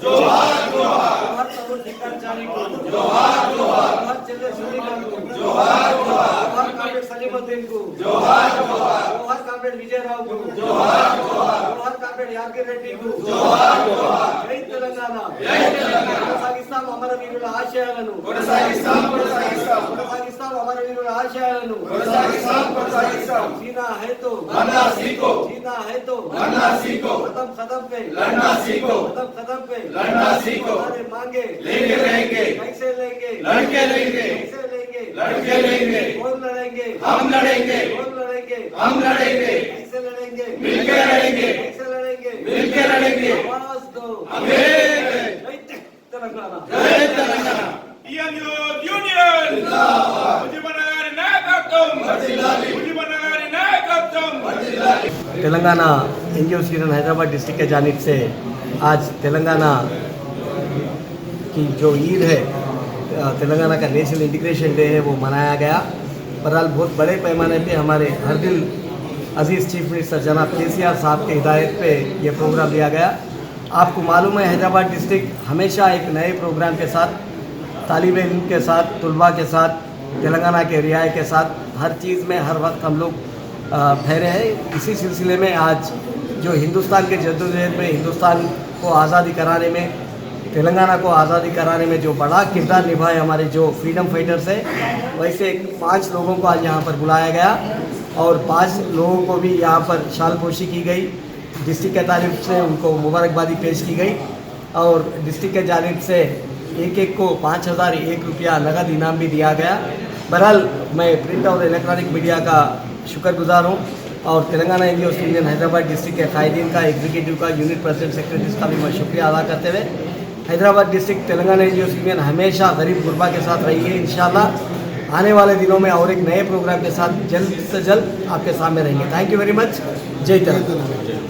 जोहार जोहार तरुण ठिकाणचारी को जोहार जोहार चंद्र सूर्यकांत को जोहार जोहार कामरेड सलीमुद्दीन को जोहार जोहार कामरेड विजयराव को जोहार कामरेड यादगिरी रेड्डी को जोहार जय तेलंगाना కొనసాగిస్తాం అమరవీరుల ఆశయాలను కొనసాగిస్తాం అమరవీరుల ఆశయాలను కొనసాగిస్తాం जीना है तो मरना सीखो जीना है तो मरना सीखो कदम कदम पे लड़ना सीखो कदम कदम पे लड़ना सीखो हमारे मांगे लेके रहेंगे कैसे लेंगे लड़के लेंगे कैसे लेंगे लड़के लेंगे कौन लड़ेंगे हम लड़ेंगे कौन लड़ेंगे हम लड़ेंगे कैसे लड़ेंगे मिलके लड़ेंगे कैसे लड़ेंगे मिलके लड़ेंगे आवाज दो जय तेलंगाना यूनियन मुजीबनगर नायकत्व मुजीबनगर नायकत्व Telangana NGOs union Hyderabad district के जानिब से आज तेलंगाना की जो ईद है, तेलंगाना का नेशनल इंटीग्रेशन डे है, वो मनाया गया। बहरहाल बहुत बड़े पैमाने पे हमारे हर दिल अजीज़ चीफ मिनिस्टर जनाब केसीआर साहब के हिदायत पे ये प्रोग्राम लिया गया। आपको मालूम है हैदराबाद डिस्ट्रिक्ट हमेशा एक नए प्रोग्राम के साथ, तालिब इल्म के साथ, तुलबा के साथ, तेलंगाना के रियाय के साथ हर चीज़ में हर वक्त हम लोग ठहरे हैं। इसी सिलसिले में आज जो हिंदुस्तान के जद्दोजहद में हिंदुस्तान को आज़ादी कराने में, तेलंगाना को आज़ादी कराने में जो बड़ा किरदार निभाए हमारे जो फ्रीडम फाइटर्स है, वैसे 5 लोगों को आज यहाँ पर बुलाया गया और 5 लोगों को भी यहाँ पर शालपोशी की गई। डिस्ट्रिक्ट के तारीफ से उनको मुबारकबादी पेश की गई और डिस्ट्रिक्ट के जानिब से एक को 5,001 रुपया नगद इनाम भी दिया गया। बहरहाल मैं प्रिंट और इलेक्ट्रॉनिक मीडिया का शुक्रगुजार हूँ और Telangana NGOs union Hyderabad district के कायदीन का, एग्जीक्यूटिव का, यूनिट प्रेसिडेंट, सेक्रेटरीज का भी मैं शुक्रिया अदा करते हुए Hyderabad district Telangana NGOs union हमेशा गरीब गुरबा के साथ रही है। इंशाल्लाह आने वाले दिनों में और एक नए प्रोग्राम के साथ जल्द से जल्द आपके सामने रहेंगे। Thank you very much. जय तेलंगाना।